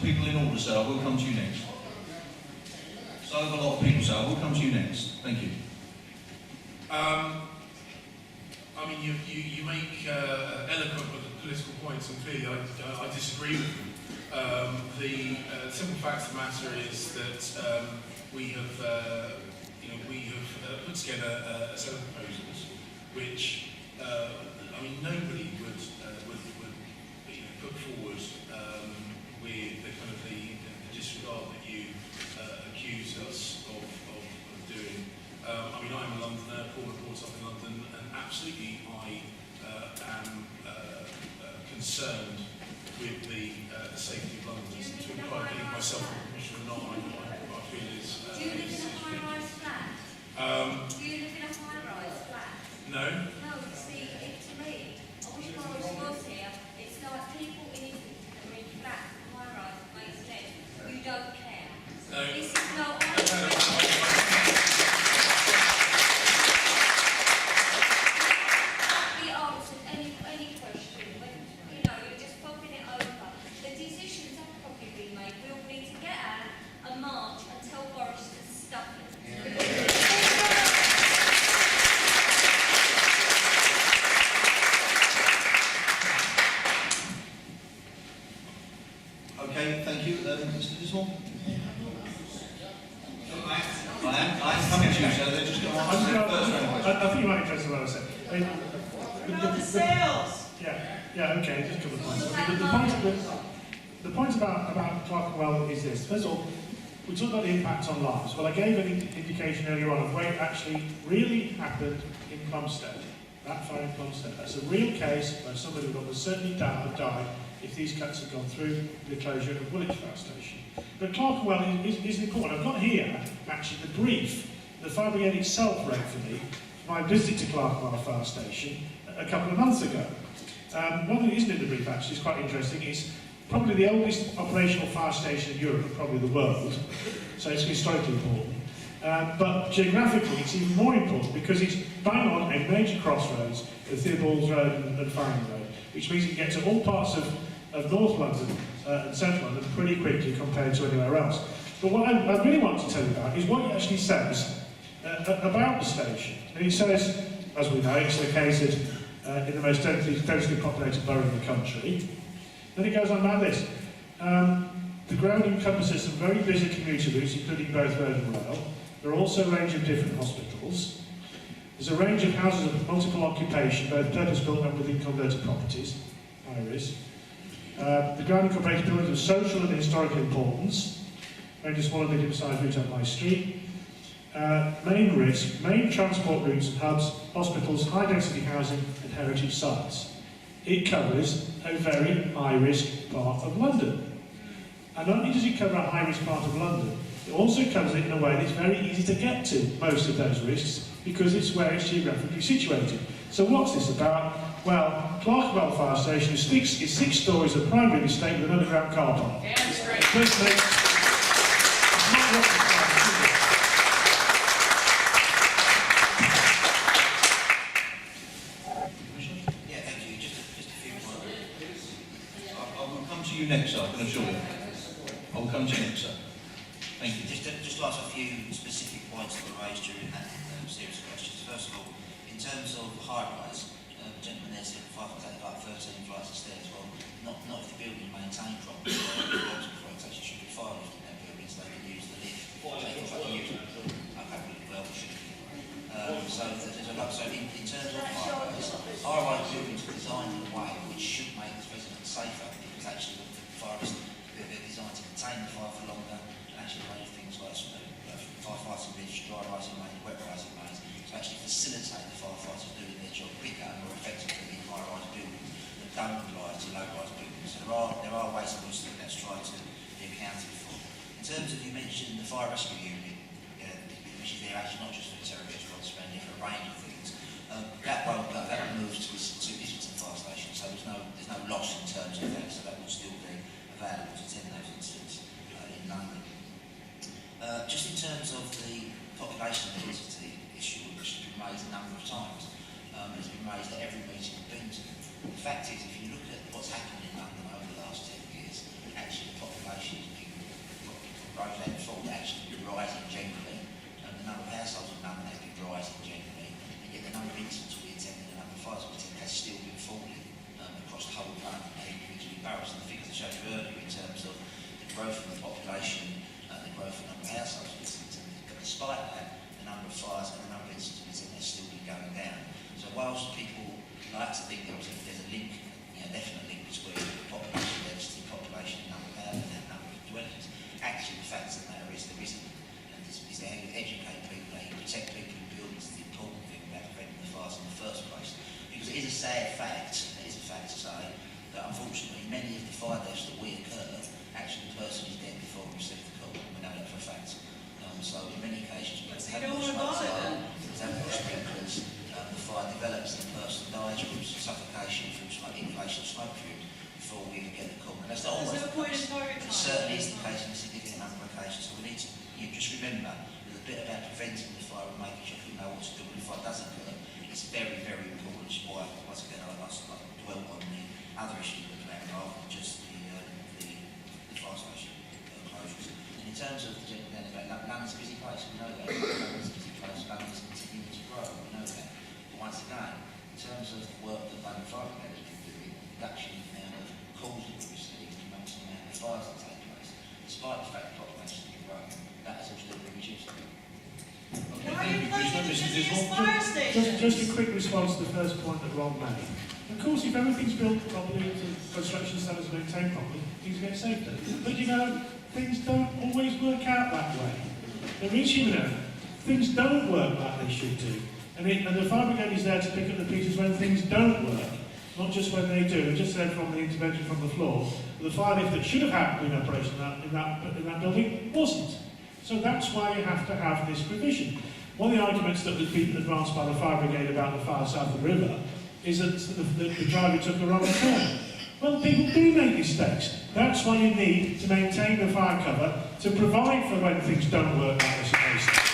people in order, sir. I will come to you next. So I have a lot of people, sir. I will come to you next. Thank you. I mean, you make eloquent political points, and clearly I disagree with them. The simple fact of the matter is that we have put together a set of proposals, which I mean nobody would put forward with the kind of the disregard that you accuse us of doing. I mean, I'm a Londoner, Paul reports up in London, and absolutely I am concerned with the safety of Londoners. To be quite believe myself a commissioner or not, I feel is... Do you live in a high-rise flat? Do you live in a high-rise flat? No. No, see, to me, I wish Boris was here. It's like people in Islington that are in flats, high-rise, makes sense. You don't care. No. This is not... Okay, thank you. Mr. Dismore? I am coming to you, sir. They're just going to answer the first round. I think you might be interested in what I said. About the sales! Yeah, okay, just a couple of points. The point about Clerkenwell is this. First of all, we talked about the impact on lives. Well, I gave an indication earlier on of where it actually really happened in Plumstead. That fire in Plumstead. That's a real case where somebody would almost certainly died if these cuts had gone through the closure of Woolwich Fire Station. But Clerkenwell is important. I've got here, actually, the brief the Fire Brigade itself wrote for me for my visit to Clerkenwell Fire Station a couple of months ago. One thing that isn't in the brief, actually, is quite interesting. It's probably the oldest operational fire station in Europe, and probably the world, so it's historically important. But geographically, it's even more important because it's bang on a major crossroads, the Theobalds Road and Farring Road, which means you can get to all parts of North London and Central London pretty quickly compared to anywhere else. But what I really want to tell you about is what it actually says about the station. And it says, as we know, it's located in the most densely populated borough in the country. Then it goes on like this. The ground encompasses some very busy commuter routes, including both road and rail. There are also a range of different hospitals. There's a range of houses of multiple occupation, both purpose-built and within converted properties, high risk. The ground incorporates buildings of social and historical importance, range of small and medium-sized routes on High Street. Main risk, main transport routes and hubs, hospitals, high-density housing and heritage sites. It covers a very high-risk part of London. And not only does it cover a high-risk part of London, it also covers it in a way that's very easy to get to most of those risks because it's where it's geographically situated. So what's this about? Well, Clerkenwell Fire Station is 6 stories of primary estate with an underground car park. Yeah, that's great. Personally, it's not rocket science, is it? Yeah, thank you. Just a few words. I will come to you next, sir. I can assure you. I will come to you next, sir. Thank you. Just to ask a few specific points that were raised during that series of questions. First of all, in terms of high-rise, the gentleman there said 5 flights, like 13 flights of stairs. Well, not if the building is maintained properly. It actually should be fire lift in that building so they can use the lift. Okay, well, we should. So there's a lot. So in terms of high-rise buildings are designed in a way which should make the residents safer because actually the fire is they're designed to contain the fire for longer. Actually range things like firefighting bridge, dry rising mains, wet rising mains, to actually facilitate the firefighters doing their job quicker and more effectively in high-rise buildings that don't apply to low-rise buildings. So there are ways in which that's tried to be accounted for. In terms of, you mentioned the fire rescue unit, which is there actually not just for the territory response, but for a range of things. That moves to Islington Fire Station, so there's no loss in terms of that, so that will still be available to attend those incidents in London. Just in terms of the population density issue, which has been raised a number of times, it's been raised at every meeting we've been to. The fact is, if you look at what's happened in London over the last 10 years, actually the population has been growth and fall actually been rising generally, and the number of households with none has been rising generally, and yet the number of incidents we attend and the number of fires we attend has still been falling across the whole of London and individually boroughs. And the figures I showed you earlier in terms of the growth in the population, the growth in the number of households we attend, despite that, the number of fires and the number of incidents we attend has still been going down. So whilst people like to think there's a link, definite link between population density, population number of houses and number of dwellings, actually the fact of the matter is there isn't. And this is how you educate people, how you protect people in buildings is the important thing about preventing the fires in the first place. Because it is a sad fact, to say, that unfortunately many of the fire deaths that we occur, actually the person is dead before we receive the call. We know that for a fact. So in many occasions, we have got sprinklers, the fire develops and the person dies from suffocation, from smoke, inhalation of smoke fumes before we even get the call. And that's not always the case. It certainly is the case in a significant number of occasions. So we need to just remember that the bit about preventing the fire and making sure people know what to do when the fire does occur is very, very important. Which is why, once again, I dwell on the other issues that are rather than just the fire station closures. And in terms of the general about London's a busy place, we know that. London's a busy place, London's continuing to grow, we know that. But once again, in terms of the work that London Fire Brigade has been doing, reduction in the amount of calls that we receive, the amount of fires that take place, despite the fact the population has been growing, that has also been reduced. Why are you closing the busiest fire station? Just a quick response to the first point that Rob made. Of course, if everything's built properly, the construction standards are maintained properly, things get safer. But things don't always work out that way. There is human error. Things don't work like they should do. And the fire brigade is there to pick up the pieces when things don't work, not just when they do. I just said from the intervention from the floor, the fire lift that should have happened in operation in that building wasn't. So that's why you have to have this provision. One of the arguments that has been advanced by the fire brigade about the fire south of the river is that the driver took the wrong turn. Well, people do make mistakes. That's why you need to maintain the fire cover to provide for when things don't work like they're supposed to.